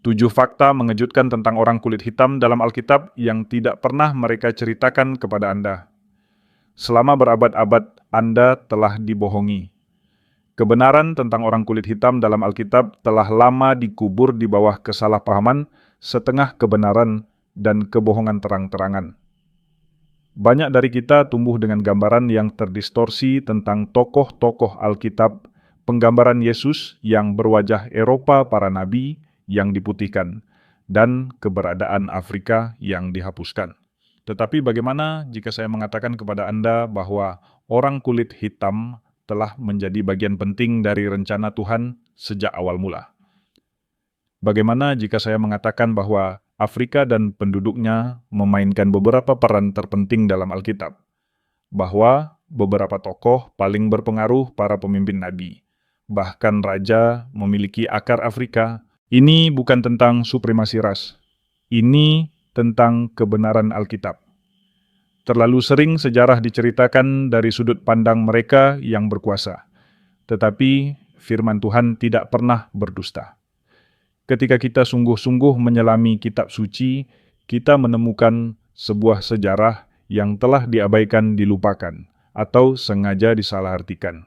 7 fakta mengejutkan tentang orang kulit hitam dalam Alkitab yang tidak pernah mereka ceritakan kepada Anda. Selama berabad-abad, Anda telah dibohongi. Kebenaran tentang orang kulit hitam dalam Alkitab telah lama dikubur di bawah kesalahpahaman, setengah kebenaran, dan kebohongan terang-terangan. Banyak dari kita tumbuh dengan gambaran yang terdistorsi tentang tokoh-tokoh Alkitab, penggambaran Yesus yang berwajah Eropa para nabi yang diputihkan, dan keberadaan Afrika yang dihapuskan. Tetapi bagaimana jika saya mengatakan kepada Anda bahwa orang kulit hitam telah menjadi bagian penting dari rencana Tuhan sejak awal mula? Bagaimana jika saya mengatakan bahwa Afrika dan penduduknya memainkan beberapa peran terpenting dalam Alkitab? Bahwa beberapa tokoh paling berpengaruh para pemimpin nabi, bahkan raja memiliki akar Afrika. Ini bukan tentang supremasi ras. Ini tentang kebenaran Alkitab. Terlalu sering sejarah diceritakan dari sudut pandang mereka yang berkuasa. Tetapi firman Tuhan tidak pernah berdusta. Ketika kita sungguh-sungguh menyelami kitab suci, kita menemukan sebuah sejarah yang telah diabaikan, dilupakan, atau sengaja disalahartikan.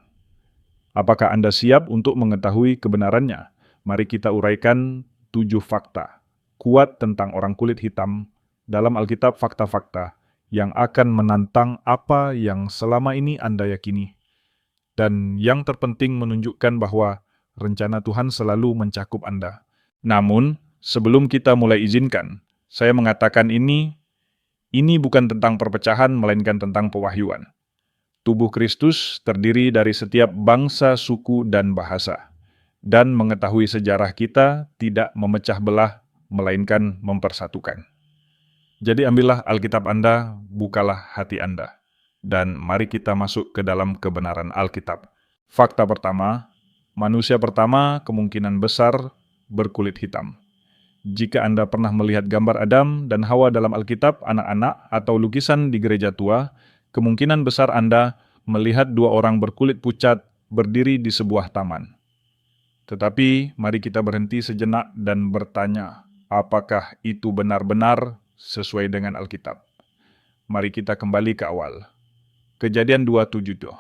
Apakah Anda siap untuk mengetahui kebenarannya? Mari kita uraikan 7 fakta kuat tentang orang kulit hitam dalam Alkitab, fakta-fakta yang akan menantang apa yang selama ini Anda yakini. Dan yang terpenting menunjukkan bahwa rencana Tuhan selalu mencakup Anda. Namun, sebelum kita mulai izinkan, saya mengatakan ini bukan tentang perpecahan, melainkan tentang pewahyuan. Tubuh Kristus terdiri dari setiap bangsa, suku, dan bahasa. Dan mengetahui sejarah kita tidak memecah belah, melainkan mempersatukan. Jadi ambillah Alkitab Anda, bukalah hati Anda. Dan mari kita masuk ke dalam kebenaran Alkitab. Fakta pertama, manusia pertama kemungkinan besar berkulit hitam. Jika Anda pernah melihat gambar Adam dan Hawa dalam Alkitab, anak-anak, atau lukisan di gereja tua, kemungkinan besar Anda melihat 2 orang berkulit pucat berdiri di sebuah taman. Tetapi mari kita berhenti sejenak dan bertanya, apakah itu benar-benar sesuai dengan Alkitab? Mari kita kembali ke awal. Kejadian 2:7.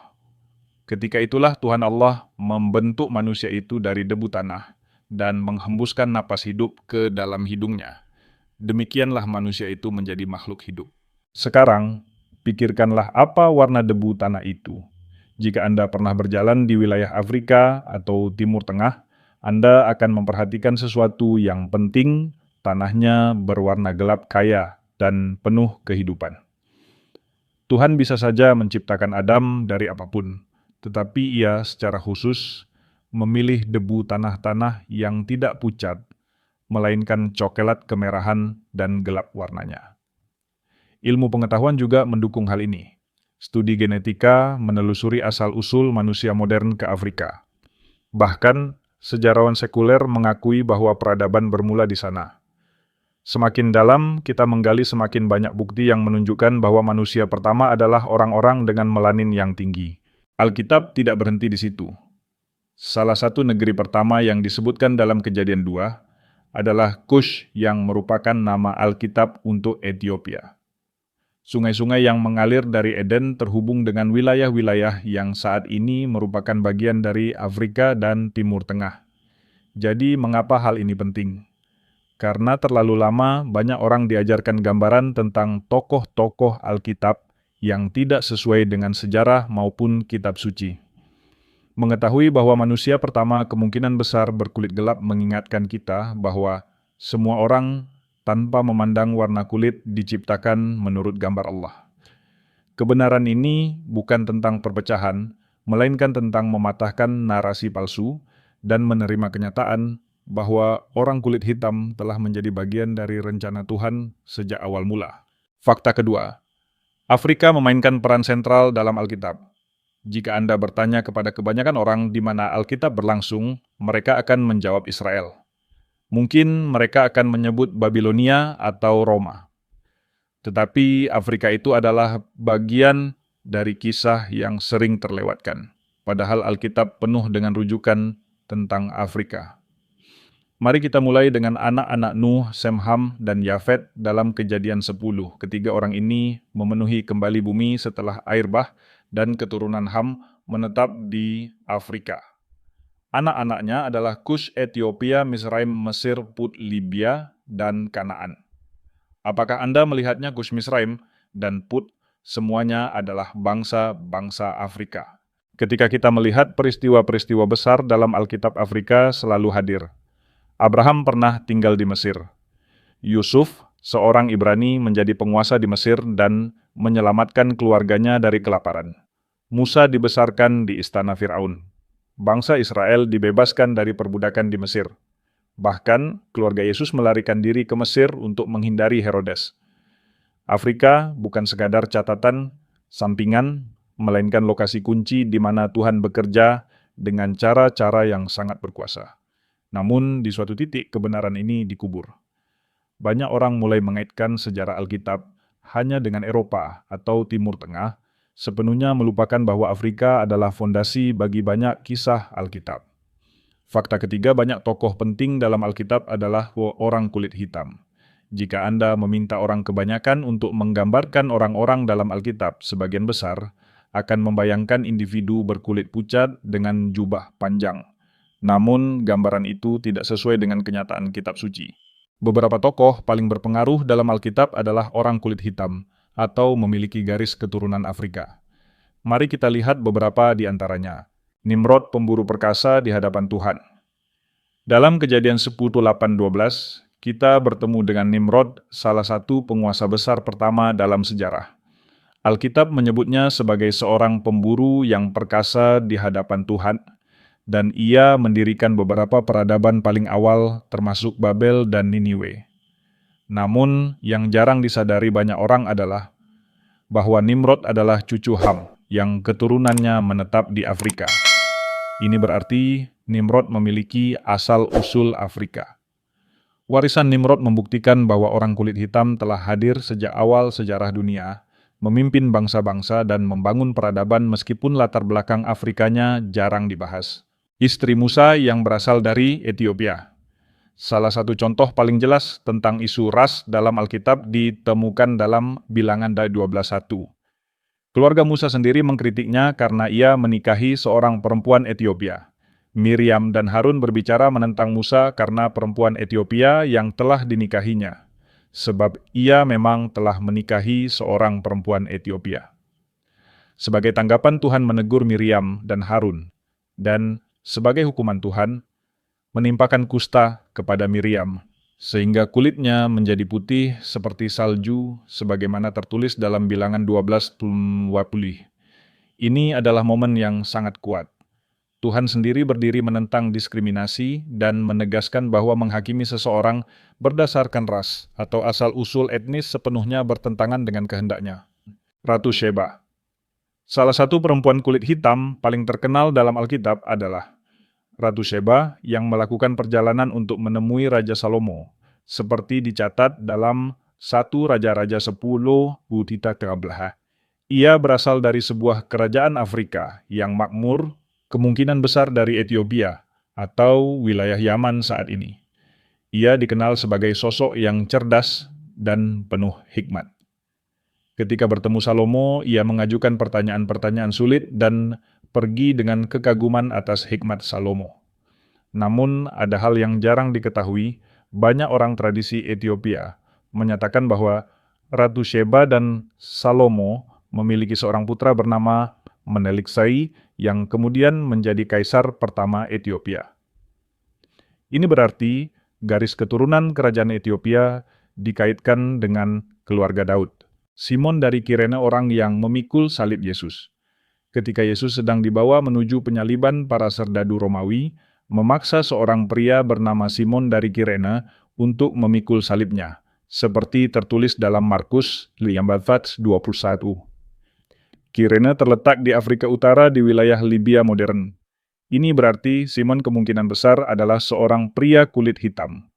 Ketika itulah Tuhan Allah membentuk manusia itu dari debu tanah dan menghembuskan napas hidup ke dalam hidungnya. Demikianlah manusia itu menjadi makhluk hidup. Sekarang, pikirkanlah apa warna debu tanah itu. Jika Anda pernah berjalan di wilayah Afrika atau Timur Tengah, Anda akan memperhatikan sesuatu yang penting, tanahnya berwarna gelap kaya dan penuh kehidupan. Tuhan bisa saja menciptakan Adam dari apapun, tetapi Ia secara khusus memilih debu tanah-tanah yang tidak pucat, melainkan coklat kemerahan dan gelap warnanya. Ilmu pengetahuan juga mendukung hal ini. Studi genetika menelusuri asal-usul manusia modern ke Afrika. Bahkan, sejarawan sekuler mengakui bahwa peradaban bermula di sana. Semakin dalam, kita menggali semakin banyak bukti yang menunjukkan bahwa manusia pertama adalah orang-orang dengan melanin yang tinggi. Alkitab tidak berhenti di situ. Salah satu negeri pertama yang disebutkan dalam Kejadian 2 adalah Kush yang merupakan nama Alkitab untuk Ethiopia. Sungai-sungai yang mengalir dari Eden terhubung dengan wilayah-wilayah yang saat ini merupakan bagian dari Afrika dan Timur Tengah. Jadi mengapa hal ini penting? Karena terlalu lama banyak orang diajarkan gambaran tentang tokoh-tokoh Alkitab yang tidak sesuai dengan sejarah maupun kitab suci. Mengetahui bahwa manusia pertama kemungkinan besar berkulit gelap mengingatkan kita bahwa semua orang tanpa memandang warna kulit diciptakan menurut gambar Allah. Kebenaran ini bukan tentang perpecahan, melainkan tentang mematahkan narasi palsu dan menerima kenyataan bahwa orang kulit hitam telah menjadi bagian dari rencana Tuhan sejak awal mula. Fakta kedua, Afrika memainkan peran sentral dalam Alkitab. Jika Anda bertanya kepada kebanyakan orang di mana Alkitab berlangsung, mereka akan menjawab Israel. Mungkin mereka akan menyebut Babilonia atau Roma. Tetapi Afrika itu adalah bagian dari kisah yang sering terlewatkan. Padahal Alkitab penuh dengan rujukan tentang Afrika. Mari kita mulai dengan anak-anak Nuh, Sem, Ham, dan Yafet dalam Kejadian 10. Ketiga orang ini memenuhi kembali bumi setelah air bah dan keturunan Ham menetap di Afrika. Anak-anaknya adalah Kush, Ethiopia, Misraim, Mesir, Put, Libya, dan Kanaan. Apakah Anda melihatnya Kush, Misraim, dan Put semuanya adalah bangsa-bangsa Afrika? Ketika kita melihat peristiwa-peristiwa besar dalam Alkitab, Afrika selalu hadir. Abraham pernah tinggal di Mesir. Yusuf, seorang Ibrani, menjadi penguasa di Mesir dan menyelamatkan keluarganya dari kelaparan. Musa dibesarkan di istana Firaun. Bangsa Israel dibebaskan dari perbudakan di Mesir. Bahkan, keluarga Yesus melarikan diri ke Mesir untuk menghindari Herodes. Afrika bukan sekadar catatan sampingan, melainkan lokasi kunci di mana Tuhan bekerja dengan cara-cara yang sangat berkuasa. Namun, di suatu titik kebenaran ini dikubur. Banyak orang mulai mengaitkan sejarah Alkitab hanya dengan Eropa atau Timur Tengah, sepenuhnya melupakan bahwa Afrika adalah fondasi bagi banyak kisah Alkitab. Fakta ketiga, banyak tokoh penting dalam Alkitab adalah orang kulit hitam. Jika Anda meminta orang kebanyakan untuk menggambarkan orang-orang dalam Alkitab, sebagian besar akan membayangkan individu berkulit pucat dengan jubah panjang. Namun, gambaran itu tidak sesuai dengan kenyataan kitab suci. Beberapa tokoh paling berpengaruh dalam Alkitab adalah orang kulit hitam atau memiliki garis keturunan Afrika. Mari kita lihat beberapa di antaranya. Nimrod, pemburu perkasa di hadapan Tuhan. Dalam Kejadian 10:8-12, kita bertemu dengan Nimrod, salah satu penguasa besar pertama dalam sejarah. Alkitab menyebutnya sebagai seorang pemburu yang perkasa di hadapan Tuhan, dan ia mendirikan beberapa peradaban paling awal termasuk Babel dan Niniwe. Namun, yang jarang disadari banyak orang adalah bahwa Nimrod adalah cucu Ham yang keturunannya menetap di Afrika. Ini berarti Nimrod memiliki asal-usul Afrika. Warisan Nimrod membuktikan bahwa orang kulit hitam telah hadir sejak awal sejarah dunia, memimpin bangsa-bangsa dan membangun peradaban meskipun latar belakang Afrikanya jarang dibahas. Istri Musa yang berasal dari Ethiopia. Salah satu contoh paling jelas tentang isu ras dalam Alkitab ditemukan dalam Bilangan 12:1. Keluarga Musa sendiri mengkritiknya karena ia menikahi seorang perempuan Ethiopia. Miriam dan Harun berbicara menentang Musa karena perempuan Ethiopia yang telah dinikahinya, sebab ia memang telah menikahi seorang perempuan Ethiopia. Sebagai tanggapan Tuhan menegur Miriam dan Harun, dan sebagai hukuman Tuhan, menimpakan kusta kepada Miriam, sehingga kulitnya menjadi putih seperti salju, sebagaimana tertulis dalam Bilangan 12:20. Ini adalah momen yang sangat kuat. Tuhan sendiri berdiri menentang diskriminasi dan menegaskan bahwa menghakimi seseorang berdasarkan ras atau asal-usul etnis sepenuhnya bertentangan dengan kehendaknya. Ratu Sheba. Salah satu perempuan kulit hitam paling terkenal dalam Alkitab adalah Ratu Sheba yang melakukan perjalanan untuk menemui Raja Salomo, seperti dicatat dalam 1 Raja-Raja 10 Butita Terablah. Ia berasal dari sebuah kerajaan Afrika yang makmur, kemungkinan besar dari Ethiopia atau wilayah Yaman saat ini. Ia dikenal sebagai sosok yang cerdas dan penuh hikmat. Ketika bertemu Salomo, ia mengajukan pertanyaan-pertanyaan sulit dan pergi dengan kekaguman atas hikmat Salomo. Namun, ada hal yang jarang diketahui, banyak orang tradisi Ethiopia menyatakan bahwa Ratu Sheba dan Salomo memiliki seorang putra bernama Meneliksai yang kemudian menjadi kaisar pertama Ethiopia. Ini berarti garis keturunan kerajaan Ethiopia dikaitkan dengan keluarga Daud. Simon dari Kirene orang yang memikul salib Yesus. Ketika Yesus sedang dibawa menuju penyaliban para serdadu Romawi, memaksa seorang pria bernama Simon dari Kirene untuk memikul salibnya, seperti tertulis dalam Markus 15:21. Kirene terletak di Afrika Utara di wilayah Libya modern. Ini berarti Simon kemungkinan besar adalah seorang pria kulit hitam.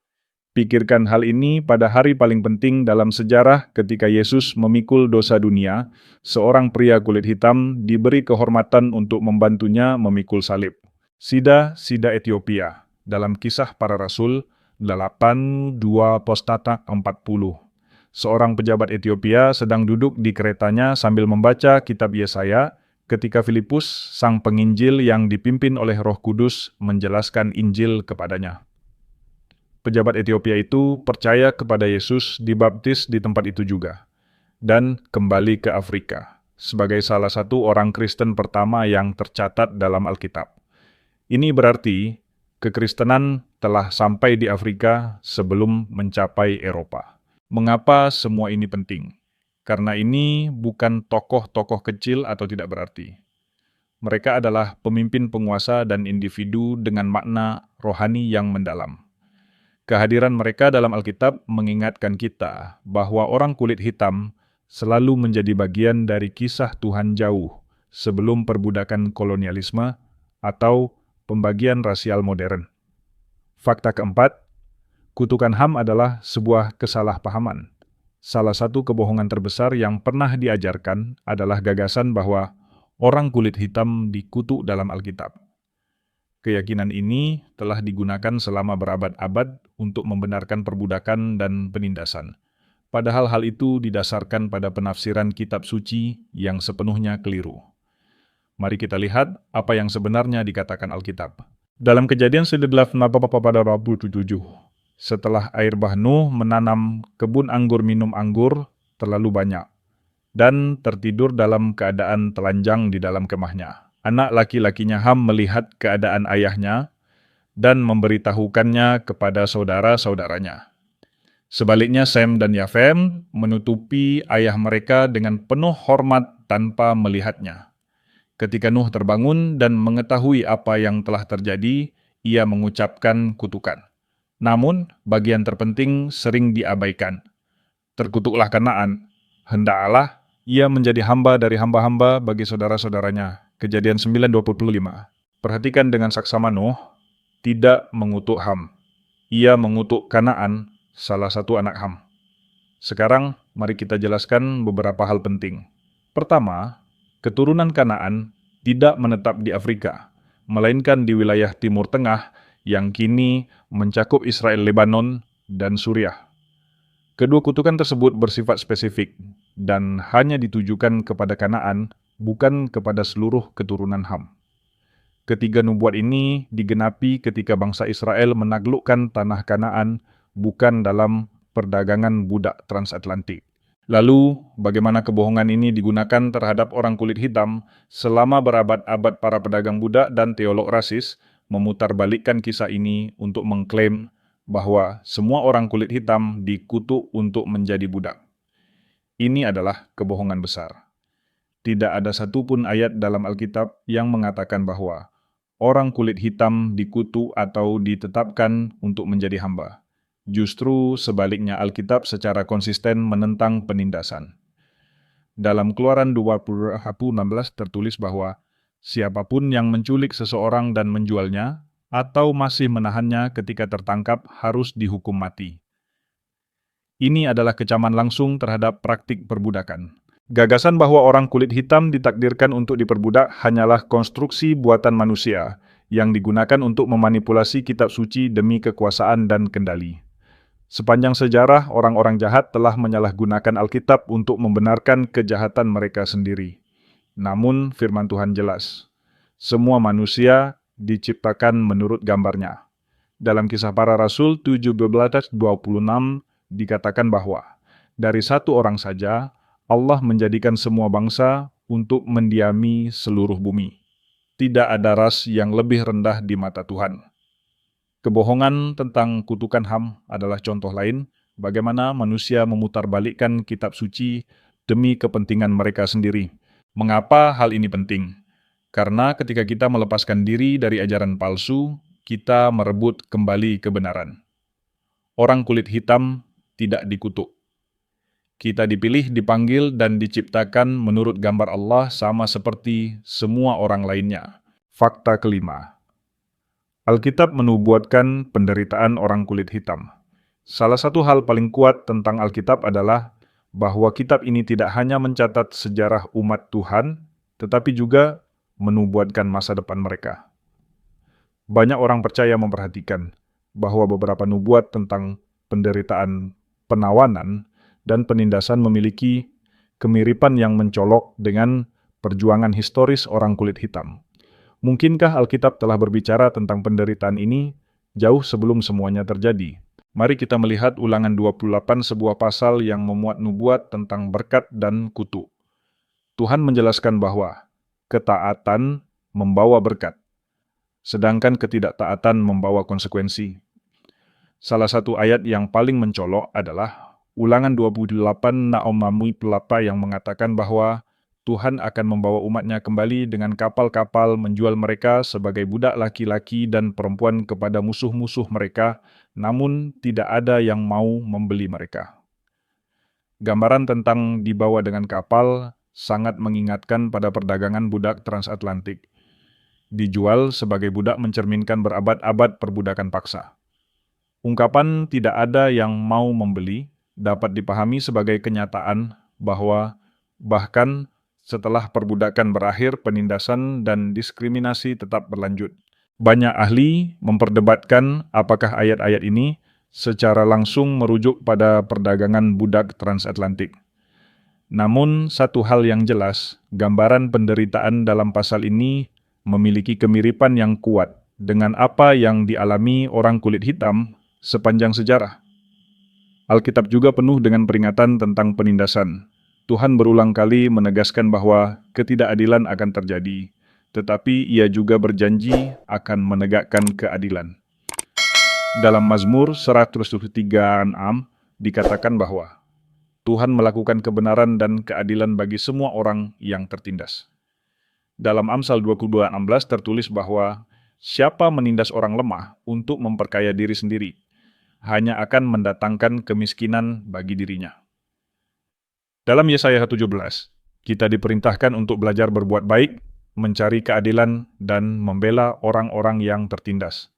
Pikirkan hal ini pada hari paling penting dalam sejarah ketika Yesus memikul dosa dunia, seorang pria kulit hitam diberi kehormatan untuk membantunya memikul salib. Sida Ethiopia, dalam Kisah Para Rasul, 82 Postata 40. Seorang pejabat Ethiopia sedang duduk di keretanya sambil membaca kitab Yesaya ketika Filipus, sang penginjil yang dipimpin oleh Roh Kudus, menjelaskan Injil kepadanya. Pejabat Ethiopia itu percaya kepada Yesus, dibaptis di tempat itu juga, dan kembali ke Afrika sebagai salah satu orang Kristen pertama yang tercatat dalam Alkitab. Ini berarti kekristenan telah sampai di Afrika sebelum mencapai Eropa. Mengapa semua ini penting? Karena ini bukan tokoh-tokoh kecil atau tidak berarti. Mereka adalah pemimpin penguasa dan individu dengan makna rohani yang mendalam. Kehadiran mereka dalam Alkitab mengingatkan kita bahwa orang kulit hitam selalu menjadi bagian dari kisah Tuhan jauh sebelum perbudakan kolonialisme atau pembagian rasial modern. Fakta keempat, kutukan HAM adalah sebuah kesalahpahaman. Salah satu kebohongan terbesar yang pernah diajarkan adalah gagasan bahwa orang kulit hitam dikutuk dalam Alkitab. Keyakinan ini telah digunakan selama berabad-abad untuk membenarkan perbudakan dan penindasan. Padahal hal itu didasarkan pada penafsiran kitab suci yang sepenuhnya keliru. Mari kita lihat apa yang sebenarnya dikatakan Alkitab. Dalam Kejadian 18 pada Rabu 7, setelah air bah Nuh menanam kebun anggur minum anggur terlalu banyak, dan tertidur dalam keadaan telanjang di dalam kemahnya. Anak laki-lakinya Ham melihat keadaan ayahnya dan memberitahukannya kepada saudara-saudaranya. Sebaliknya Sem dan Yafem menutupi ayah mereka dengan penuh hormat tanpa melihatnya. Ketika Nuh terbangun dan mengetahui apa yang telah terjadi, ia mengucapkan kutukan. Namun, bagian terpenting sering diabaikan. Terkutuklah Kanaan, hendaklah ia menjadi hamba dari hamba-hamba bagi saudara-saudaranya. Kejadian 9:25. Perhatikan dengan saksama Nuh, tidak mengutuk Ham. Ia mengutuk Kanaan, salah satu anak Ham. Sekarang, mari kita jelaskan beberapa hal penting. Pertama, keturunan Kanaan tidak menetap di Afrika, melainkan di wilayah Timur Tengah yang kini mencakup Israel, Lebanon, dan Suriah. Kedua kutukan tersebut bersifat spesifik dan hanya ditujukan kepada Kanaan, bukan kepada seluruh keturunan Ham. Ketiga nubuat ini digenapi ketika bangsa Israel menaklukkan tanah Kanaan, bukan dalam perdagangan budak transatlantik. Lalu, bagaimana kebohongan ini digunakan terhadap orang kulit hitam selama berabad-abad para pedagang budak dan teolog rasis memutarbalikkan kisah ini untuk mengklaim bahwa semua orang kulit hitam dikutuk untuk menjadi budak. Ini adalah kebohongan besar. Tidak ada satupun ayat dalam Alkitab yang mengatakan bahwa orang kulit hitam dikutuk atau ditetapkan untuk menjadi hamba. Justru sebaliknya Alkitab secara konsisten menentang penindasan. Dalam Keluaran 20:16 tertulis bahwa siapapun yang menculik seseorang dan menjualnya atau masih menahannya ketika tertangkap harus dihukum mati. Ini adalah kecaman langsung terhadap praktik perbudakan. Gagasan bahwa orang kulit hitam ditakdirkan untuk diperbudak hanyalah konstruksi buatan manusia yang digunakan untuk memanipulasi kitab suci demi kekuasaan dan kendali. Sepanjang sejarah, orang-orang jahat telah menyalahgunakan Alkitab untuk membenarkan kejahatan mereka sendiri. Namun, firman Tuhan jelas, semua manusia diciptakan menurut gambarnya. Dalam Kisah Para Rasul 17:26 dikatakan bahwa, dari satu orang saja, Allah menjadikan semua bangsa untuk mendiami seluruh bumi. Tidak ada ras yang lebih rendah di mata Tuhan. Kebohongan tentang kutukan Ham adalah contoh lain bagaimana manusia memutarbalikkan kitab suci demi kepentingan mereka sendiri. Mengapa hal ini penting? Karena ketika kita melepaskan diri dari ajaran palsu, kita merebut kembali kebenaran. Orang kulit hitam tidak dikutuk. Kita dipilih, dipanggil, dan diciptakan menurut gambar Allah sama seperti semua orang lainnya. Fakta kelima. Alkitab menubuatkan penderitaan orang kulit hitam. Salah satu hal paling kuat tentang Alkitab adalah bahwa kitab ini tidak hanya mencatat sejarah umat Tuhan, tetapi juga menubuatkan masa depan mereka. Banyak orang percaya memperhatikan bahwa beberapa nubuat tentang penderitaan penawanan dan penindasan memiliki kemiripan yang mencolok dengan perjuangan historis orang kulit hitam. Mungkinkah Alkitab telah berbicara tentang penderitaan ini jauh sebelum semuanya terjadi? Mari kita melihat Ulangan 28, sebuah pasal yang memuat nubuat tentang berkat dan kutuk. Tuhan menjelaskan bahwa ketaatan membawa berkat, sedangkan ketidaktaatan membawa konsekuensi. Salah satu ayat yang paling mencolok adalah Ulangan 28 Naomi Pelapa yang mengatakan bahwa Tuhan akan membawa umatnya kembali dengan kapal-kapal menjual mereka sebagai budak laki-laki dan perempuan kepada musuh-musuh mereka, namun tidak ada yang mau membeli mereka. Gambaran tentang dibawa dengan kapal sangat mengingatkan pada perdagangan budak transatlantik. Dijual sebagai budak mencerminkan berabad-abad perbudakan paksa. Ungkapan tidak ada yang mau membeli dapat dipahami sebagai kenyataan bahwa bahkan setelah perbudakan berakhir, penindasan dan diskriminasi tetap berlanjut. Banyak ahli memperdebatkan apakah ayat-ayat ini secara langsung merujuk pada perdagangan budak transatlantik. Namun, satu hal yang jelas, gambaran penderitaan dalam pasal ini memiliki kemiripan yang kuat dengan apa yang dialami orang kulit hitam sepanjang sejarah. Alkitab juga penuh dengan peringatan tentang penindasan. Tuhan berulang kali menegaskan bahwa ketidakadilan akan terjadi, tetapi Ia juga berjanji akan menegakkan keadilan. Dalam Mazmur 103:6 dikatakan bahwa Tuhan melakukan kebenaran dan keadilan bagi semua orang yang tertindas. Dalam Amsal 22:16 tertulis bahwa siapa menindas orang lemah untuk memperkaya diri sendiri, hanya akan mendatangkan kemiskinan bagi dirinya. Dalam Yesaya 17, kita diperintahkan untuk belajar berbuat baik, mencari keadilan, dan membela orang-orang yang tertindas.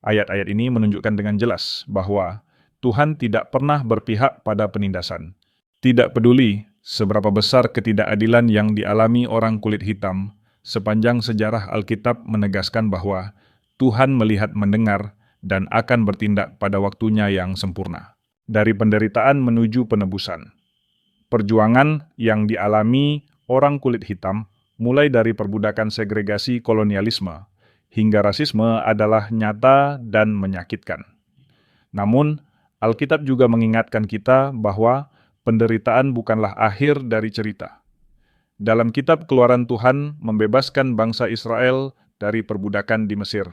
Ayat-ayat ini menunjukkan dengan jelas bahwa Tuhan tidak pernah berpihak pada penindasan. Tidak peduli seberapa besar ketidakadilan yang dialami orang kulit hitam, sepanjang sejarah Alkitab menegaskan bahwa Tuhan melihat, mendengar, dan akan bertindak pada waktunya yang sempurna. Dari penderitaan menuju penebusan. Perjuangan yang dialami orang kulit hitam, mulai dari perbudakan segregasi kolonialisme hingga rasisme adalah nyata dan menyakitkan. Namun, Alkitab juga mengingatkan kita bahwa penderitaan bukanlah akhir dari cerita. Dalam kitab Keluaran, Tuhan membebaskan bangsa Israel dari perbudakan di Mesir.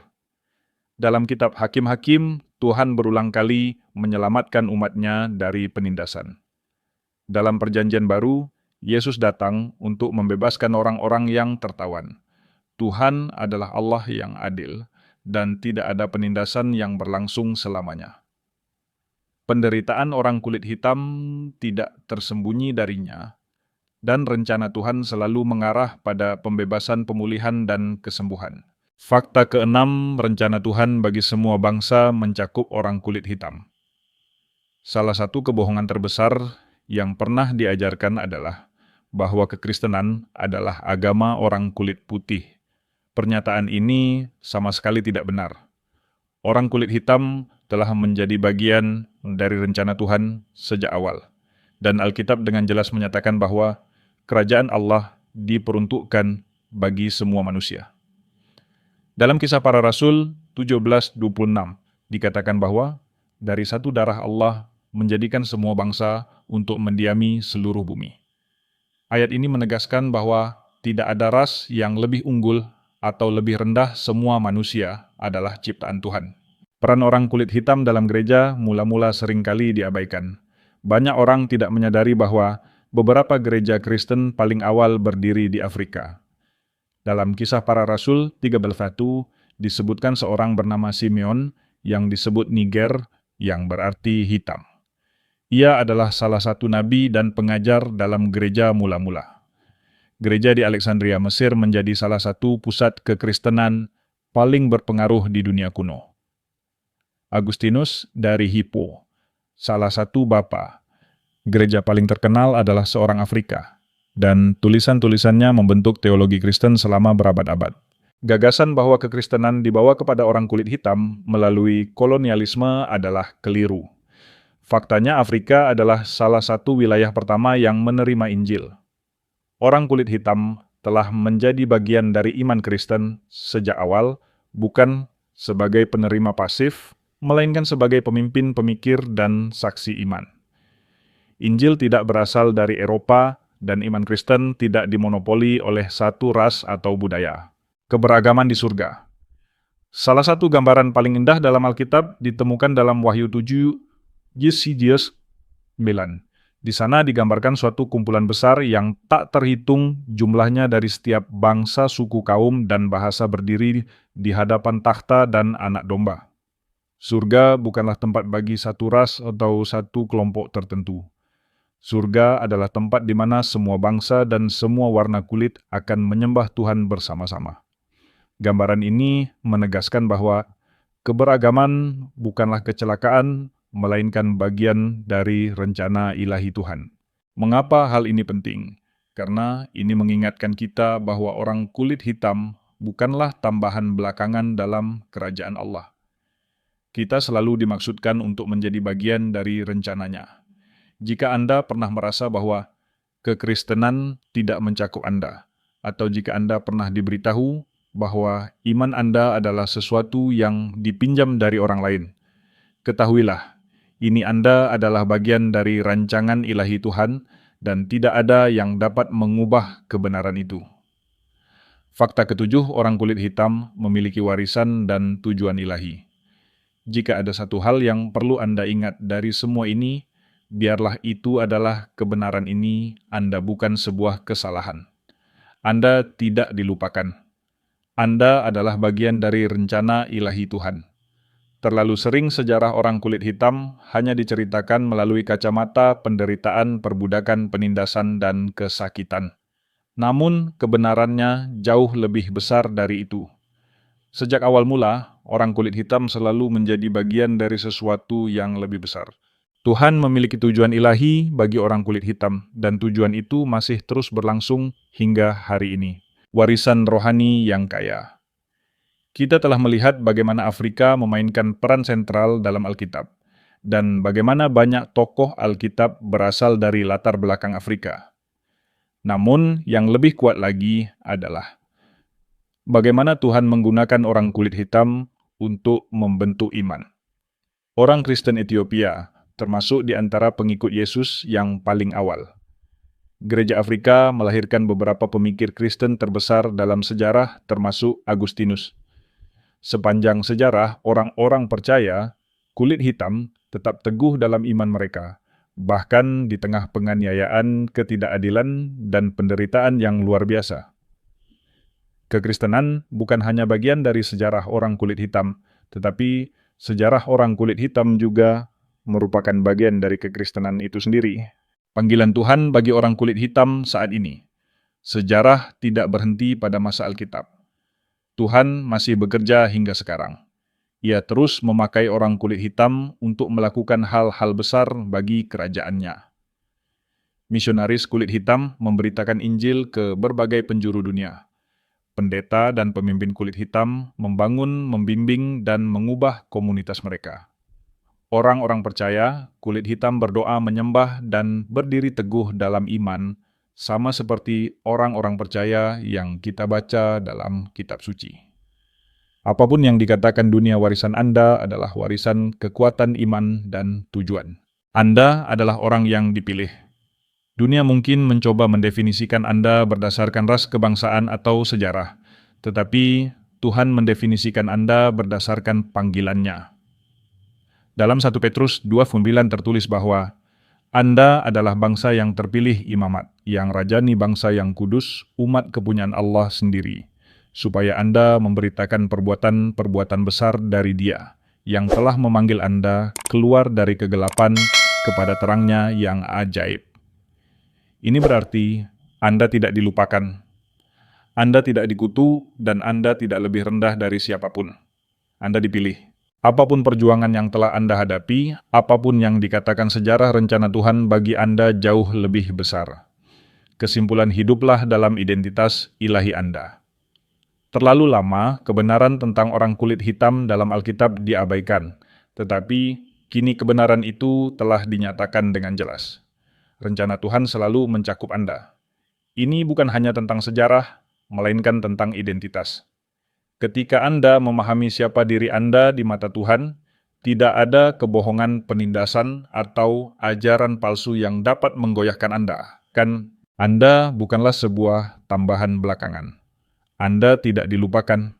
Dalam kitab Hakim-Hakim, Tuhan berulang kali menyelamatkan umatnya dari penindasan. Dalam Perjanjian Baru, Yesus datang untuk membebaskan orang-orang yang tertawan. Tuhan adalah Allah yang adil, dan tidak ada penindasan yang berlangsung selamanya. Penderitaan orang kulit hitam tidak tersembunyi darinya, dan rencana Tuhan selalu mengarah pada pembebasan, pemulihan, dan kesembuhan. Fakta keenam, rencana Tuhan bagi semua bangsa mencakup orang kulit hitam. Salah satu kebohongan terbesar yang pernah diajarkan adalah bahwa kekristenan adalah agama orang kulit putih. Pernyataan ini sama sekali tidak benar. Orang kulit hitam telah menjadi bagian dari rencana Tuhan sejak awal. Dan Alkitab dengan jelas menyatakan bahwa kerajaan Allah diperuntukkan bagi semua manusia. Dalam Kisah Para Rasul 17:26 dikatakan bahwa dari satu darah Allah menjadikan semua bangsa untuk mendiami seluruh bumi. Ayat ini menegaskan bahwa tidak ada ras yang lebih unggul atau lebih rendah, semua manusia adalah ciptaan Tuhan. Peran orang kulit hitam dalam gereja mula-mula seringkali diabaikan. Banyak orang tidak menyadari bahwa beberapa gereja Kristen paling awal berdiri di Afrika. Dalam Kisah Para Rasul 13:1 disebutkan seorang bernama Simeon yang disebut Niger, yang berarti hitam. Ia adalah salah satu nabi dan pengajar dalam gereja mula-mula. Gereja di Alexandria, Mesir menjadi salah satu pusat kekristenan paling berpengaruh di dunia kuno. Agustinus dari Hippo, salah satu bapa. Gereja paling terkenal adalah seorang Afrika, dan tulisan-tulisannya membentuk teologi Kristen selama berabad-abad. Gagasan bahwa kekristenan dibawa kepada orang kulit hitam melalui kolonialisme adalah keliru. Faktanya Afrika adalah salah satu wilayah pertama yang menerima Injil. Orang kulit hitam telah menjadi bagian dari iman Kristen sejak awal, bukan sebagai penerima pasif, melainkan sebagai pemimpin pemikir dan saksi iman. Injil tidak berasal dari Eropa dan iman Kristen tidak dimonopoli oleh satu ras atau budaya. Keberagaman di surga. Salah satu gambaran paling indah dalam Alkitab ditemukan dalam Wahyu 7, Yesidius 9. Di sana digambarkan suatu kumpulan besar yang tak terhitung jumlahnya dari setiap bangsa, suku, kaum, dan bahasa berdiri di hadapan takhta dan anak domba. Surga bukanlah tempat bagi satu ras atau satu kelompok tertentu. Surga adalah tempat di mana semua bangsa dan semua warna kulit akan menyembah Tuhan bersama-sama. Gambaran ini menegaskan bahwa keberagaman bukanlah kecelakaan, melainkan bagian dari rencana ilahi Tuhan. Mengapa hal ini penting? Karena ini mengingatkan kita bahwa orang kulit hitam bukanlah tambahan belakangan dalam kerajaan Allah. Kita selalu dimaksudkan untuk menjadi bagian dari rencananya. Jika Anda pernah merasa bahwa kekristenan tidak mencakup Anda, atau jika Anda pernah diberitahu bahwa iman Anda adalah sesuatu yang dipinjam dari orang lain, ketahuilah, ini Anda adalah bagian dari rancangan ilahi Tuhan dan tidak ada yang dapat mengubah kebenaran itu. Fakta ketujuh, orang kulit hitam memiliki warisan dan tujuan ilahi. Jika ada satu hal yang perlu Anda ingat dari semua ini, biarlah itu adalah kebenaran ini Anda bukan sebuah kesalahan. Anda tidak dilupakan. Anda adalah bagian dari rencana ilahi Tuhan. Terlalu sering sejarah orang kulit hitam hanya diceritakan melalui kacamata penderitaan, perbudakan, penindasan, dan kesakitan. Namun, kebenarannya jauh lebih besar dari itu. Sejak awal mula, orang kulit hitam selalu menjadi bagian dari sesuatu yang lebih besar. Tuhan memiliki tujuan ilahi bagi orang kulit hitam, dan tujuan itu masih terus berlangsung hingga hari ini. Warisan rohani yang kaya. Kita telah melihat bagaimana Afrika memainkan peran sentral dalam Alkitab, dan bagaimana banyak tokoh Alkitab berasal dari latar belakang Afrika. Namun, yang lebih kuat lagi adalah bagaimana Tuhan menggunakan orang kulit hitam untuk membentuk iman. Orang Kristen Ethiopia termasuk di antara pengikut Yesus yang paling awal. Gereja Afrika melahirkan beberapa pemikir Kristen terbesar dalam sejarah, termasuk Agustinus. Sepanjang sejarah, orang-orang percaya kulit hitam tetap teguh dalam iman mereka, bahkan di tengah penganiayaan, ketidakadilan, dan penderitaan yang luar biasa. Kekristenan bukan hanya bagian dari sejarah orang kulit hitam, tetapi sejarah orang kulit hitam juga merupakan bagian dari kekristenan itu sendiri. Panggilan Tuhan bagi orang kulit hitam saat ini. Sejarah tidak berhenti pada masa Alkitab. Tuhan masih bekerja hingga sekarang. Ia terus memakai orang kulit hitam untuk melakukan hal-hal besar bagi kerajaannya. Misionaris kulit hitam memberitakan Injil ke berbagai penjuru dunia. Pendeta dan pemimpin kulit hitam membangun, membimbing, dan mengubah komunitas mereka. Orang-orang percaya, kulit hitam berdoa menyembah dan berdiri teguh dalam iman, sama seperti orang-orang percaya yang kita baca dalam kitab suci. Apapun yang dikatakan dunia, warisan Anda adalah warisan kekuatan iman dan tujuan. Anda adalah orang yang dipilih. Dunia mungkin mencoba mendefinisikan Anda berdasarkan ras, kebangsaan, atau sejarah, tetapi Tuhan mendefinisikan Anda berdasarkan panggilannya. Dalam 1 Petrus 2:9 tertulis bahwa Anda adalah bangsa yang terpilih imamat, yang rajani bangsa yang kudus, umat kepunyaan Allah sendiri, supaya Anda memberitakan perbuatan-perbuatan besar dari Dia, yang telah memanggil Anda keluar dari kegelapan kepada terangnya yang ajaib. Ini berarti Anda tidak dilupakan, Anda tidak dikutuk, dan Anda tidak lebih rendah dari siapapun. Anda dipilih. Apapun perjuangan yang telah Anda hadapi, apapun yang dikatakan sejarah, rencana Tuhan bagi Anda jauh lebih besar. Kesimpulan, hiduplah dalam identitas ilahi Anda. Terlalu lama, kebenaran tentang orang kulit hitam dalam Alkitab diabaikan, tetapi kini kebenaran itu telah dinyatakan dengan jelas. Rencana Tuhan selalu mencakup Anda. Ini bukan hanya tentang sejarah, melainkan tentang identitas. Ketika Anda memahami siapa diri Anda di mata Tuhan, tidak ada kebohongan, penindasan, atau ajaran palsu yang dapat menggoyahkan Anda. Kan, Anda bukanlah sebuah tambahan belakangan. Anda tidak dilupakan.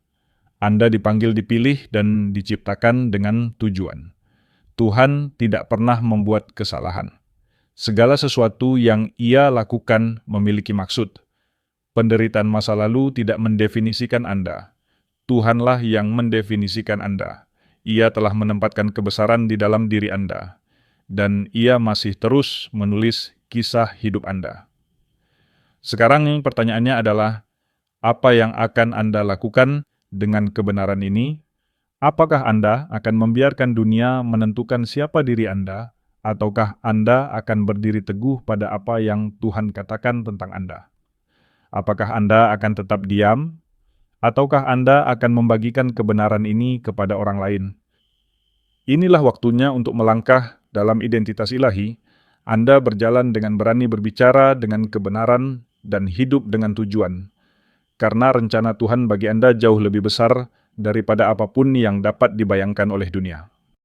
Anda dipanggil, dipilih, dan diciptakan dengan tujuan. Tuhan tidak pernah membuat kesalahan. Segala sesuatu yang Ia lakukan memiliki maksud. Penderitaan masa lalu tidak mendefinisikan Anda. Tuhanlah yang mendefinisikan Anda. Ia telah menempatkan kebesaran di dalam diri Anda. Dan Ia masih terus menulis kisah hidup Anda. Sekarang pertanyaannya adalah, apa yang akan Anda lakukan dengan kebenaran ini? Apakah Anda akan membiarkan dunia menentukan siapa diri Anda, ataukah Anda akan berdiri teguh pada apa yang Tuhan katakan tentang Anda? Apakah Anda akan tetap diam, ataukah Anda akan membagikan kebenaran ini kepada orang lain? Inilah waktunya untuk melangkah dalam identitas ilahi. Anda berjalan dengan berani berbicara dengan kebenaran dan hidup dengan tujuan. Karena rencana Tuhan bagi Anda jauh lebih besar daripada apapun yang dapat dibayangkan oleh dunia.